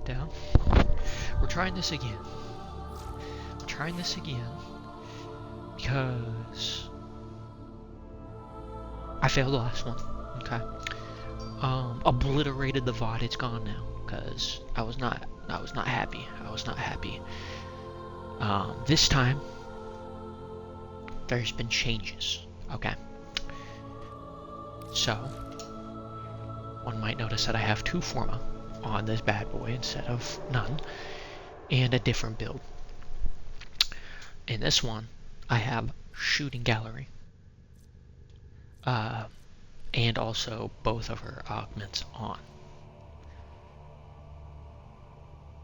that down. We're trying this again. We're trying this again because I failed the last one. Okay. Obliterated the VOD. It's gone now because I was not happy. I was not happy. This time there's been changes. Okay. So one might notice that I have 2 forma on this bad boy instead of none, and a different build. In this one, I have shooting gallery, and also both of her augments on.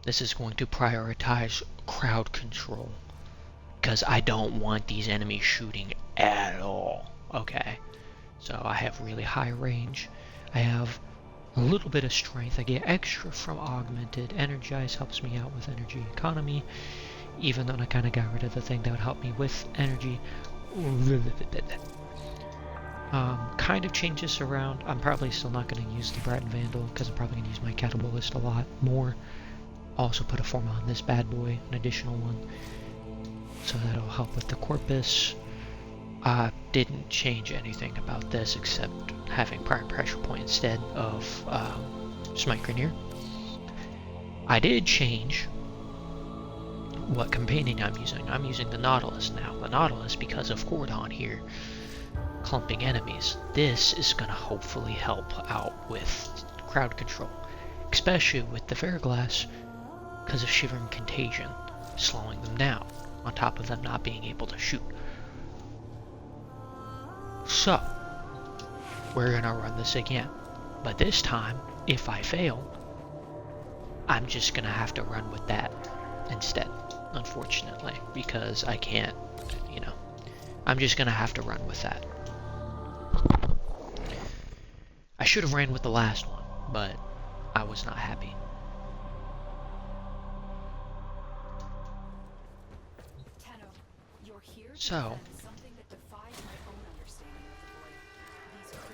This is going to prioritize crowd control because I don't want these enemies shooting at all. Okay, so I have really high range. I have a little bit of strength. I get extra from augmented. Energize helps me out with energy economy, even though I kind of got rid of the thing that would help me with energy. Kind of change this around. I'm probably still not going to use the Brat and Vandal because I'm probably going to use my Catabolist a lot more. Also put a forma on this bad boy, an additional one, so that'll help with the Corpus. Didn't change anything about this except having prime pressure point instead of Smite Grenier. I did change what companion I'm using. I'm using the Nautilus now. The Nautilus, because of Cordon here clumping enemies, this is going to hopefully help out with crowd control, especially with the Verglass because of Shivering Contagion slowing them down, on top of them not being able to shoot. So, we're gonna run this again, but this time, if I fail, I'm just gonna have to run with that instead, unfortunately, because I can't, you know, I'm just gonna have to run with that. I should have ran with the last one, but I was not happy. So,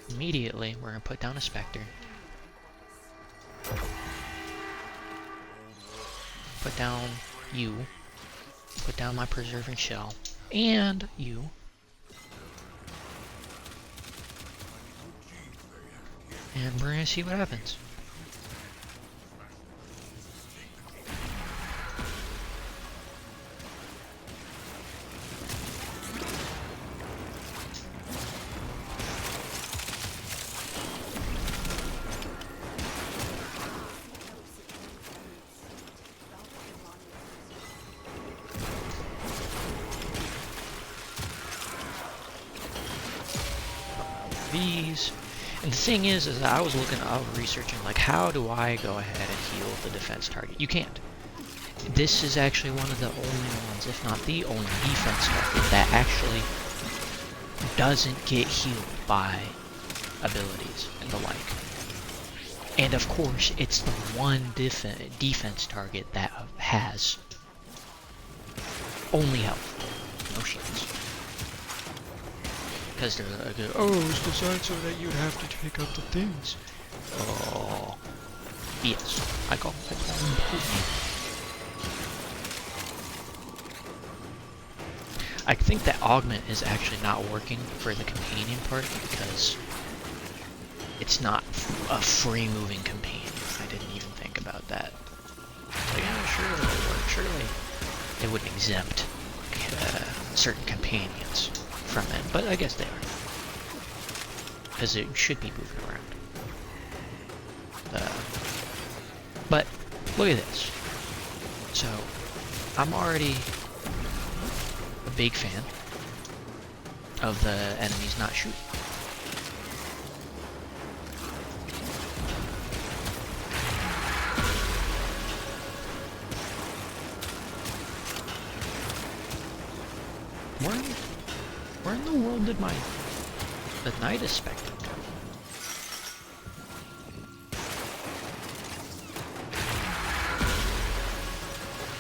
immediately we're going to put down a Spectre, put down you, put down my Preserving Shell, and you, and we're going to see what happens. These, and the thing is I was researching, like, how do I go ahead and heal the defense target? You can't. This is actually one of the only ones, if not the only defense target that actually doesn't get healed by abilities and the like. And of course, it's the one defense target that has only health, no shields. Because they're like, oh, it's designed so that you'd have to take out the things. Oh, yes, I call it important. I think that augment is actually not working for the companion part because it's not a free moving companion. I didn't even think about that. Like, yeah, sure, it would work. Surely they wouldn't exempt certain companions from it, but I guess they are, because it should be moving around. But look at this. So I'm already a big fan of the enemies not shooting. Where in the world did the Nidus Spectre go?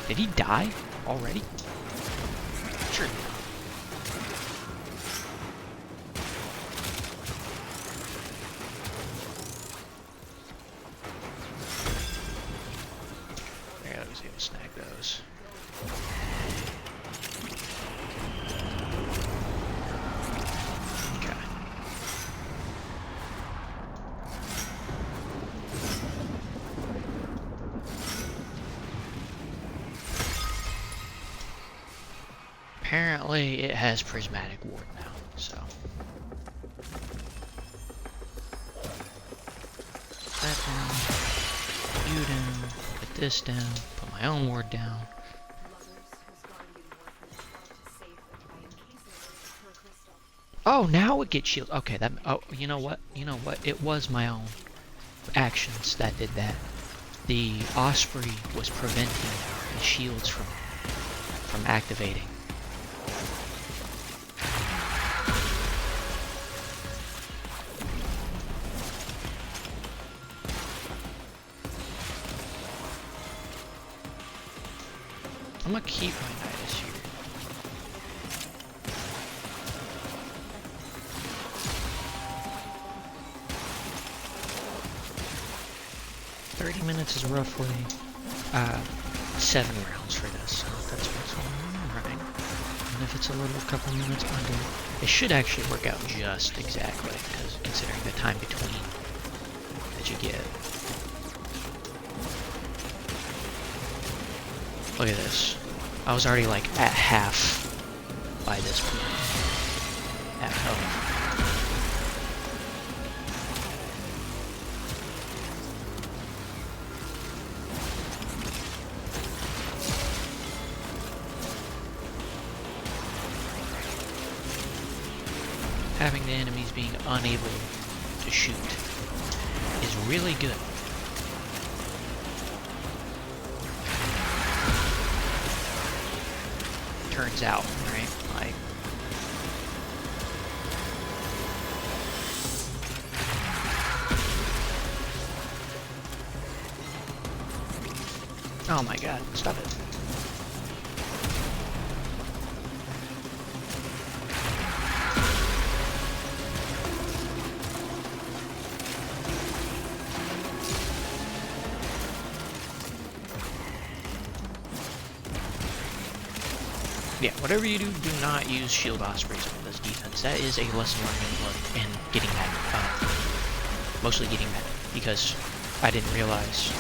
Did he die already? Sure. was able to snag those. Okay. Apparently it has prismatic ward now, so. Put that down, you down, put this down, put my own ward down. Oh, now it gets shield. Okay, that. Oh, you know what? You know what? It was my own actions that did that. The Osprey was preventing the shields from activating. I'm gonna keep my Nidus here. Minutes is roughly 7 rounds for this, so that's what's right. And if it's a little couple minutes under, it should actually work out just exactly, because considering the time between that you get. Look at this. I was already like at half by this point. At health. Having the enemies being unable to shoot is really good. Turns out, right? Like, oh my god, stop it. Yeah, whatever you do, do not use shield ospreys on this defense. That is a lesson learned in getting that, mostly getting that, because I didn't realize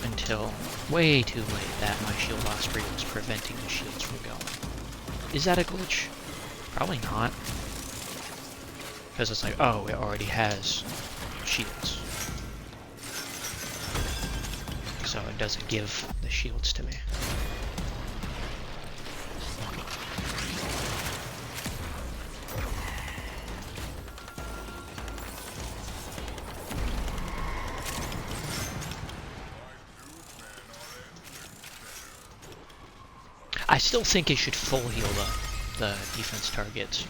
until way too late that my shield osprey was preventing the shields from going. Is that a glitch? Probably not. Because it's like, oh, it already has shields. So it doesn't give the shields to me. I still think it should full heal the defense targets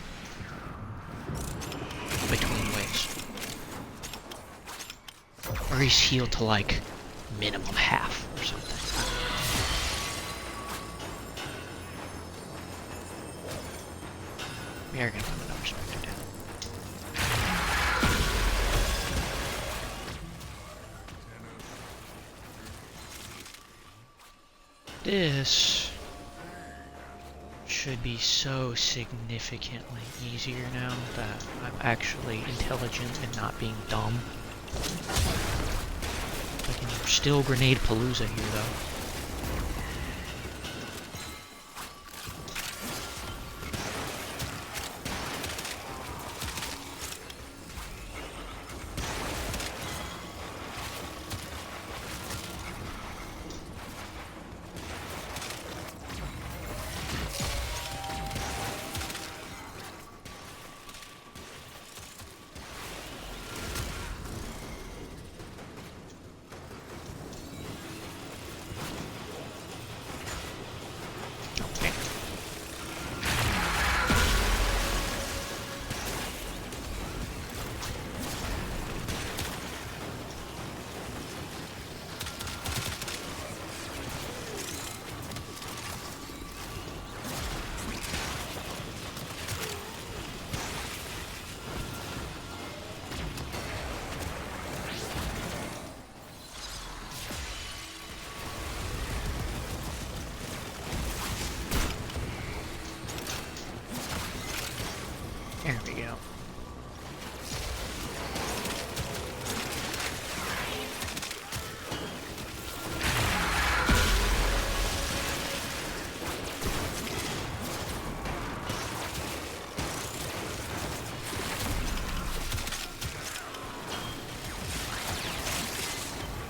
between waves. Or he's healed to like minimum half or something. We are gonna put another spectre down. This should be so significantly easier now that I'm actually intelligent and not being dumb. I can still grenade Palooza here though.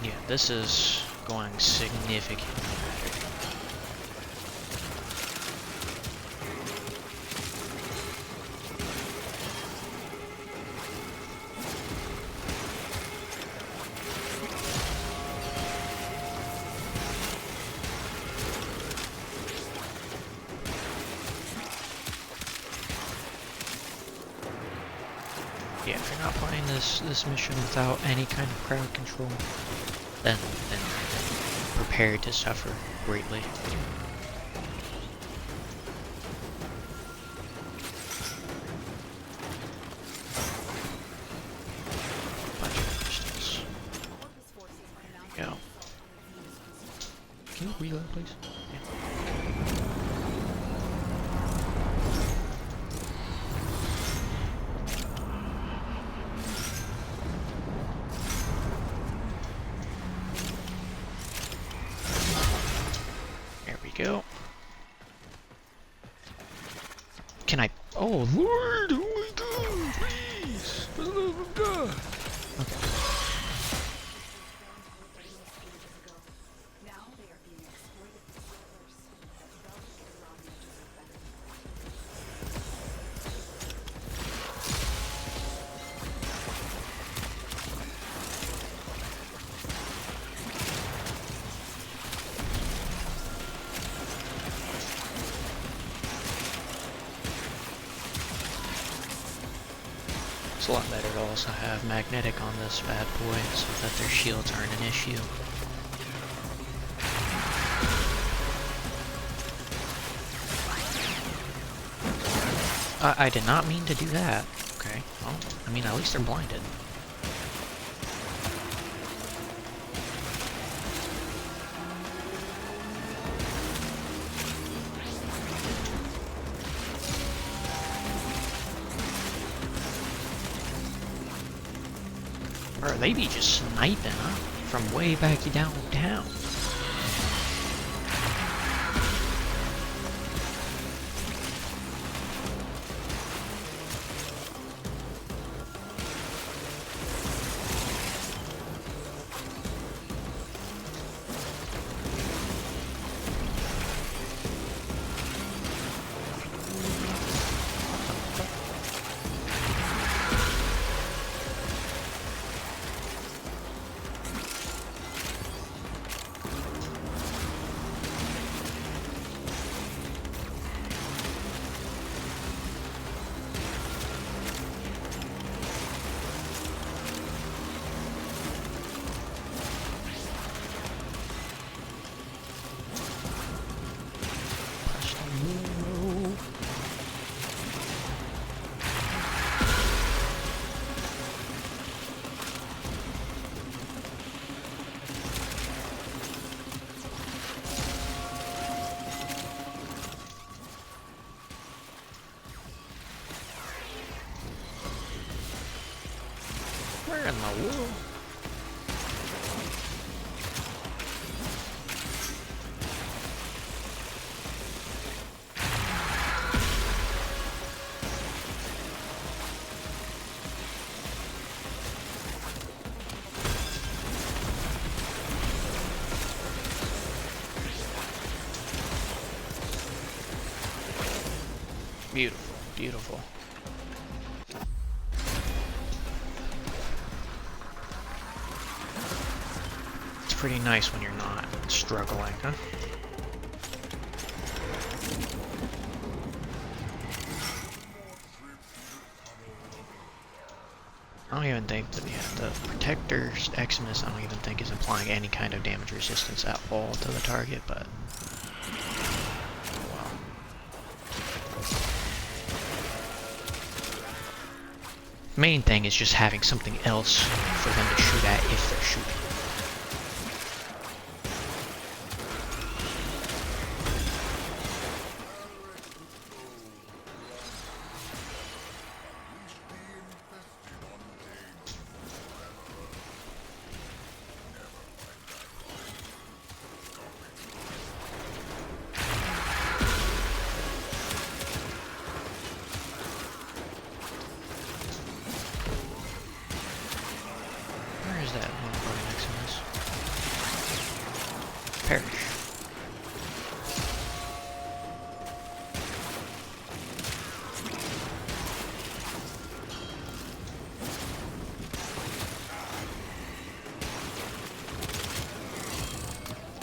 Yeah, this is going significantly better. Yeah, if you're not playing this mission without any kind of crowd control, then prepare to suffer greatly. Bunch of crystals. There we go. Can you reload, please? Yeah. Go. Can I? Oh Lord! Oh my God! Please! For the love of God! Okay. It's a lot better to also have magnetic on this bad boy so that their shields aren't an issue. I did not mean to do that. Okay, well, I mean, at least they're blinded. Or they be just sniping, huh? From way back downtown. Where in the world? Beautiful, beautiful. It's pretty nice when you're not struggling, huh? I don't even think that the Protector's Eximus, I don't even think is applying any kind of damage resistance at all to the target, but well. Main thing is just having something else for them to shoot at if they're shooting. perish.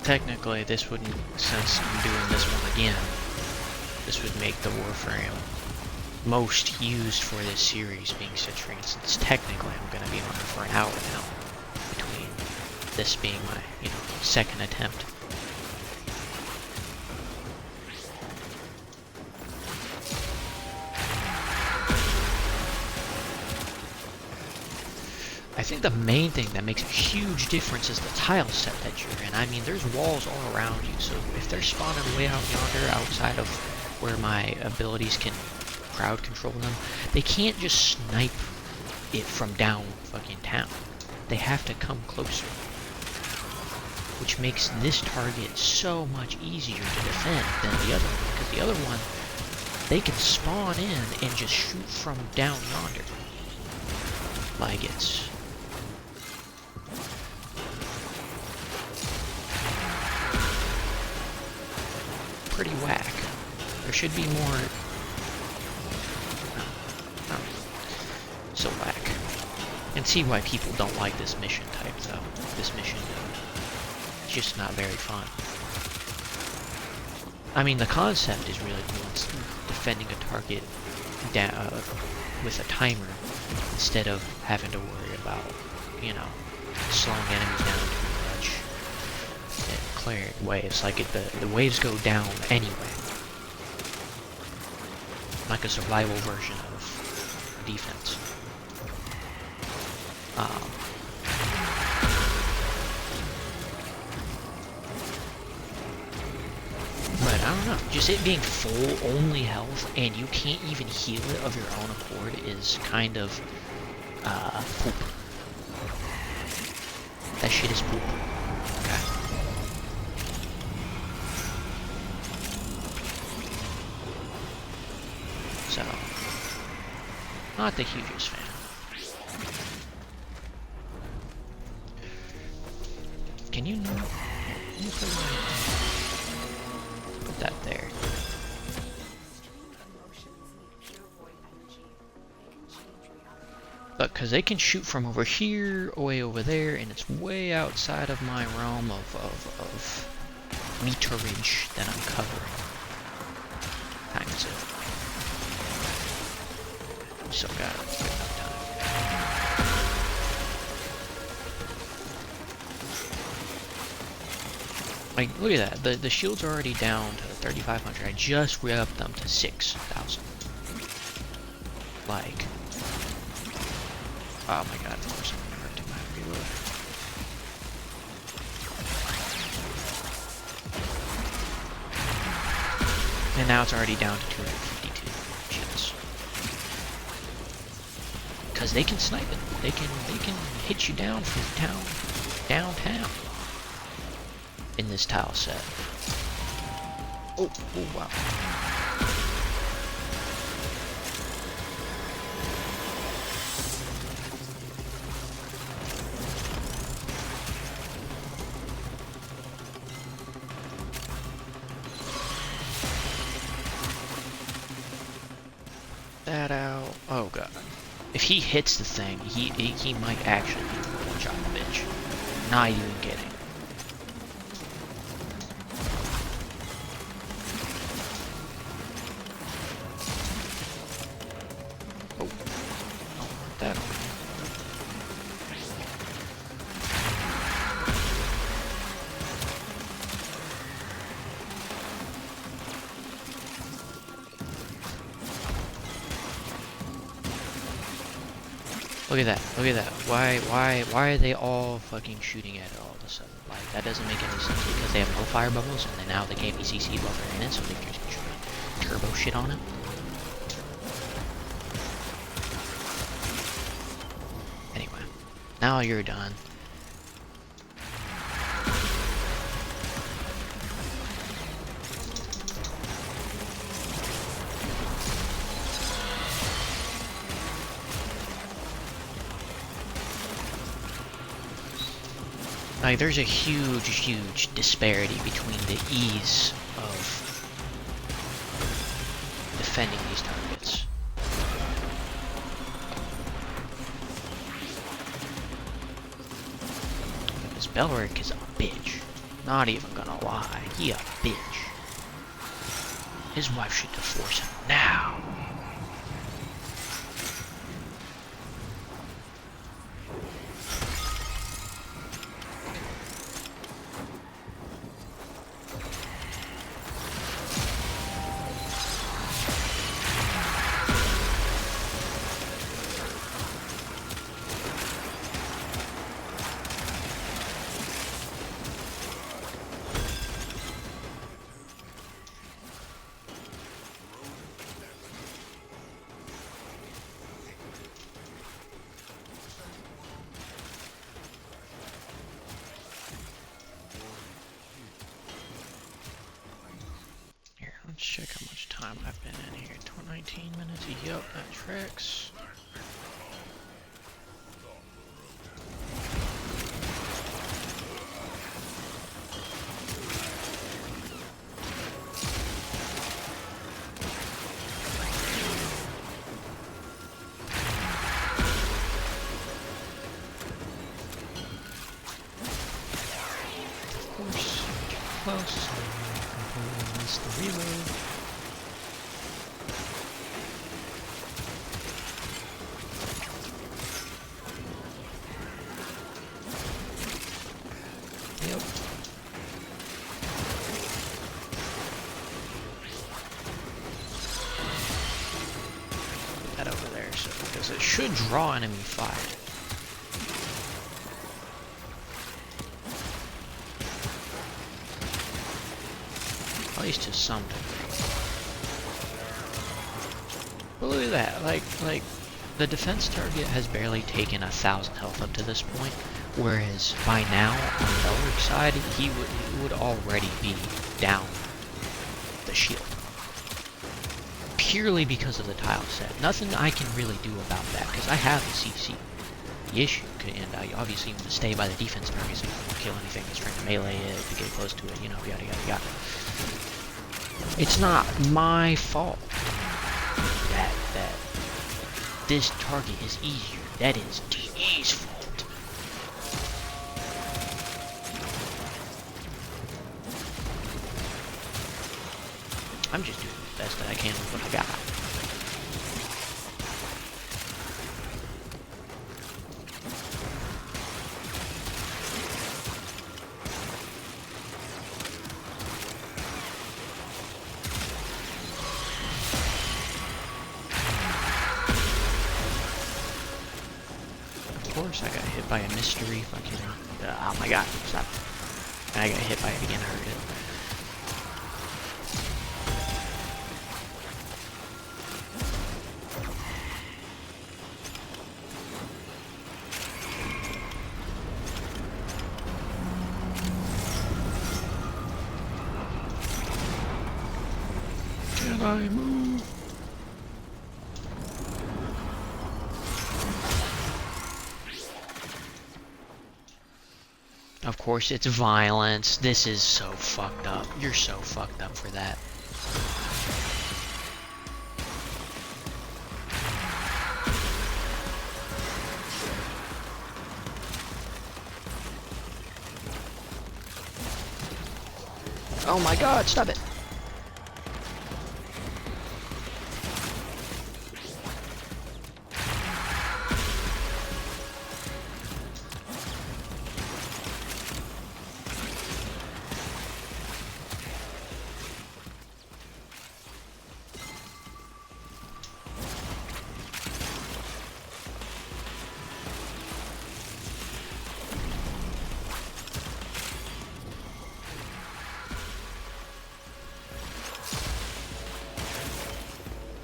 Technically, this wouldn't, since I'm doing this one again, this would make the Warframe most used for this series being Citrine, since technically I'm going to be on it for an hour now, between this being my, second attempt. I think the main thing that makes a huge difference is the tile set that you're in. I mean, there's walls all around you, so if they're spawning way out yonder outside of where my abilities can crowd control them, they can't just snipe it from down fucking town. They have to come closer, which makes this target so much easier to defend than the other one, because the other one, they can spawn in and just shoot from down yonder. Like, it's pretty whack. There should be more. No. So whack. And see why people don't like this mission type, though. This mission is just not very fun. I mean, the concept is really cool. It's defending a target down with a timer instead of having to worry about, slowing enemies down too much and clearing waves. Like, the waves go down anyway. Like a survival version of defense. But I don't know, just it being full only health and you can't even heal it of your own accord is kind of poop. That shit is poop. Okay. So, not the hugest fan. Can you not? Put that there. Look, because they can shoot from over here, way over there, and it's way outside of my realm of meterage that I'm covering. Times it. Still got good enough time. Like, look at that. The shields are already down to 3,500. I just re-upped them to 6,000. Like, oh my god, of course I'm gonna hurt my reload. And now it's already down to 252 shields. Because they can snipe it. They can hit you down from downtown. In this tile set. Oh wow. That out. Oh god. If he hits the thing, he might actually one-shot the bitch. Not even kidding. That on. Look at that. Look at that. Why are they all fucking shooting at it all of a sudden? Like, that doesn't make any sense because they have no fire bubbles and then now they gave me CC while they're in it, so they can just turbo shit on it. Anyway, now you're done. Like, there's a huge disparity between the ease of defending these targets. This Belric is a bitch. Not even gonna lie. He a bitch. His wife should divorce him now. Let's check how much time I've been in here. 19 minutes. Yup, that tracks. Of course, close. Completely missed the reload. Yep. Put that over there, so because it should draw enemy fire. At least to some degree. But look at that, like the defense target has barely taken 1,000 health up to this point, whereas by now on Belric's side he would already be down the shield. Purely because of the tile set. Nothing I can really do about that, because I have the CC. The issue, and I obviously want to stay by the defense targets and kill anything that's trying to melee it, to get close to it, you know, yada yada yada. It's not my fault that this target is easier. That is DE's fault. I'm just doing the best that I can with what I got. Of course, I got hit by a mystery fucking. Oh my god, stop. And I got hit by it again, I heard it. Can I move? Of course, it's violence. This is so fucked up. You're so fucked up for that. Oh my god, stop it.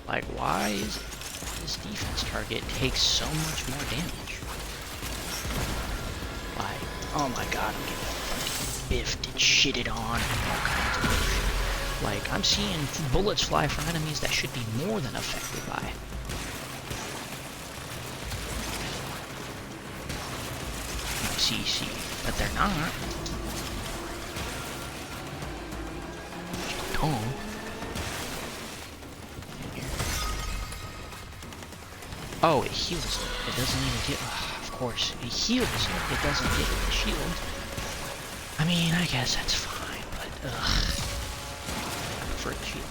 Like, why is this defense target takes so much more damage? Like, oh my god, I'm getting fucking biffed and shitted on and all kinds of bullshit. Like, I'm seeing bullets fly from enemies that should be more than affected by. I'm CC, but they're not. Dumb. Oh, it heals it. It doesn't even get... of course, it heals it. It doesn't give it the shield. I mean, I guess that's fine, but I prefer the shield.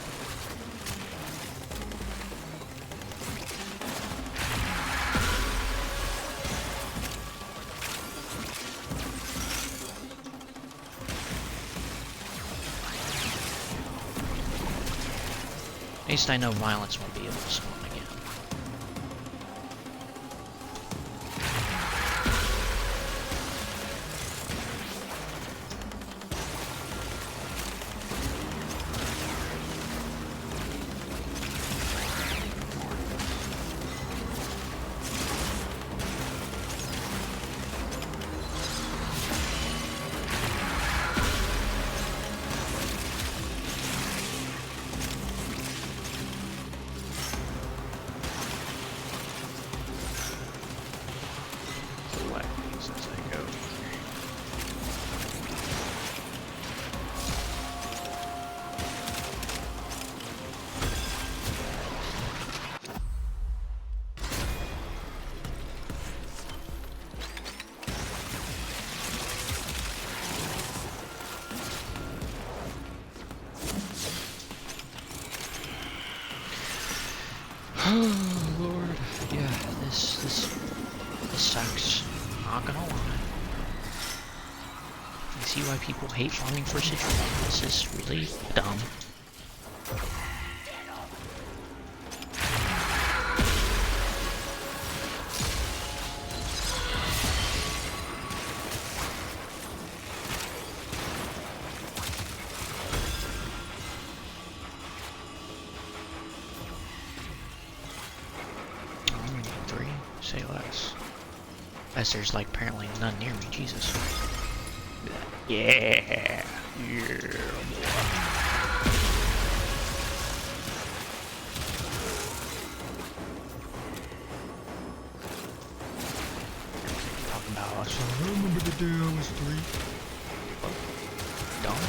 At least I know violence won't be able to spawn again. Oh Lord, yeah, this sucks. Not gonna lie. I see why people hate farming for Citrine. This is really dumb. Say less. As there's like apparently none near me, Jesus. Yeah. Yeah, boy. Talking about, I remember the day I was 3. What? Dumb.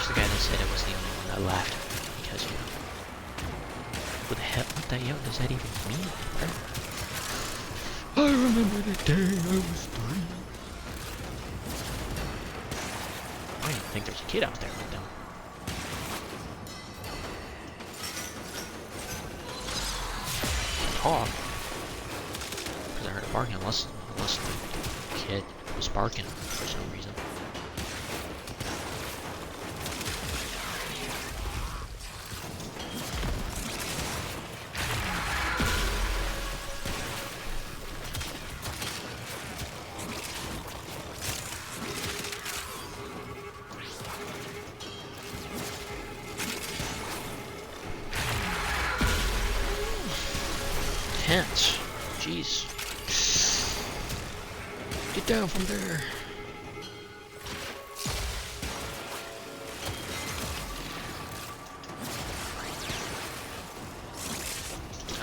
The guy that said it was the only one that laughed because, you know, what the hell, what the hell does that even mean? I remember the day I was 3. I don't even think there's a kid out there right now. Talk. Because I heard a barking, unless the kid was barking for some reason. Perchance. Jeez. Get down from there.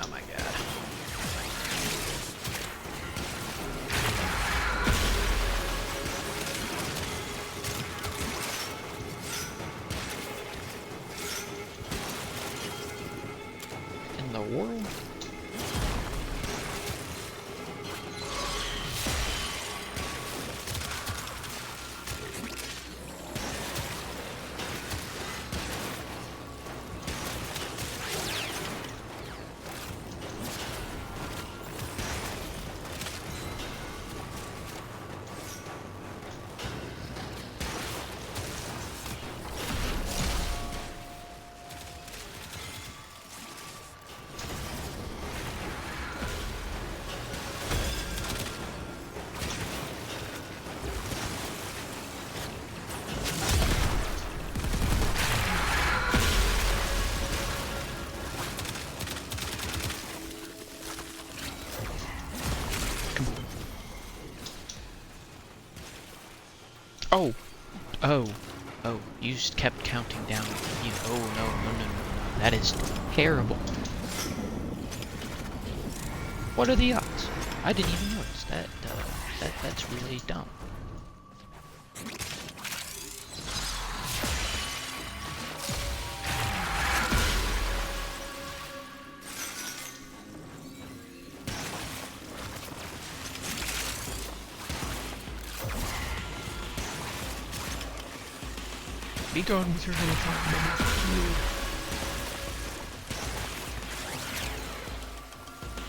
Oh my god. In the world? Oh, you just kept counting down. You, oh no. That is terrible. What are the odds? I didn't even notice that. That's really dumb. Be gone with your little fire.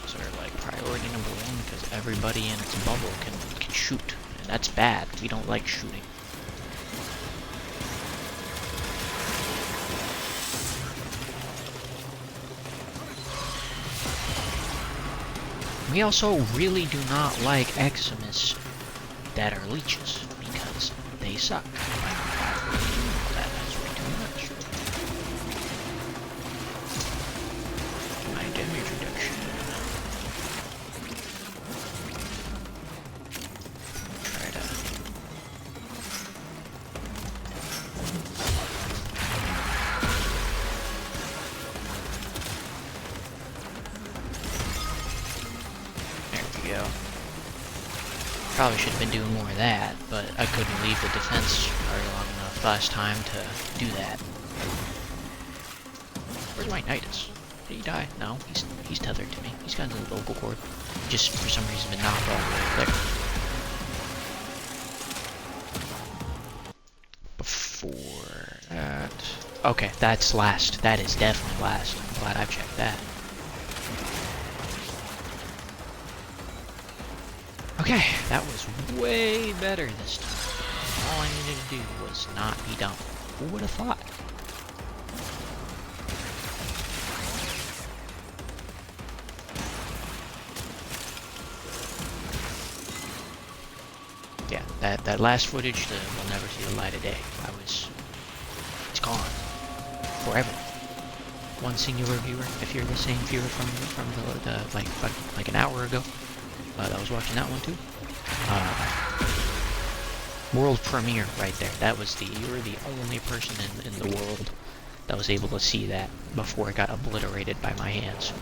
Sort of like priority number one, because everybody in its bubble can shoot, and that's bad. We don't like shooting. We also really do not like Eximus that are leeches, because they suck. That's way too much. My damage reduction. Try to... There we go. Probably should have been doing more of that, but I couldn't leave the defense very long enough last time to do that. Where's my Nidus? Did he die? No, he's tethered to me. He's got his vocal cord. Just for some reason been knocked all the way over there. Before that... Okay, that's last. That is definitely last. I'm glad I've checked that. Okay, that was way better this time. All I needed to do was not be dumb. Who would have thought? Yeah, that last footage will never see the light of day. It's gone. Forever. One singular viewer, if you're the same viewer from the like an hour ago. That was watching that one too. World premiere right there. That was you were the only person in the world that was able to see that before it got obliterated by my hands.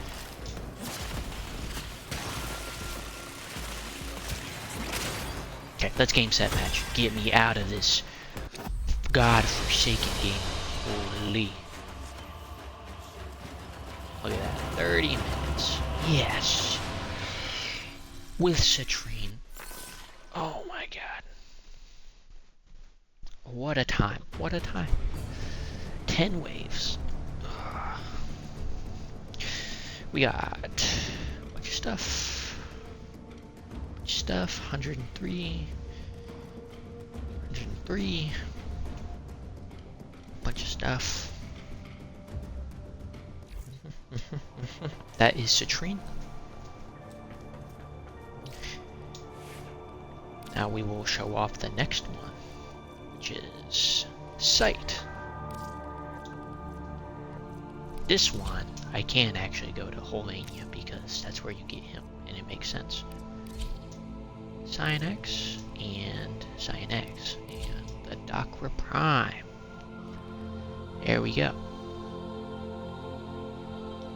Okay, let's game set match. Get me out of this god-forsaken game. Holy. Look at that. 30 minutes. Yes. With Citrine. Oh my god. What a time. What a time. 10 waves. We got a bunch of stuff. 103. 103. Bunch of stuff. That is Citrine. Now we will show off the next one, which is Sight. This one, I can actually go to Holvania because that's where you get him, and it makes sense. Cyanex and Cyanex and the Dakra Prime. There we go.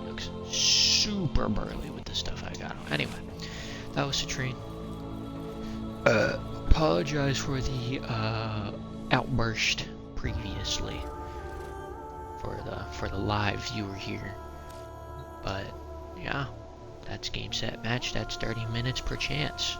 Looks super burly with the stuff I got on. Anyway, that was Citrine. Apologize for the outburst previously for the live viewer here, but yeah, that's game set match. That's 30 minutes Perchance.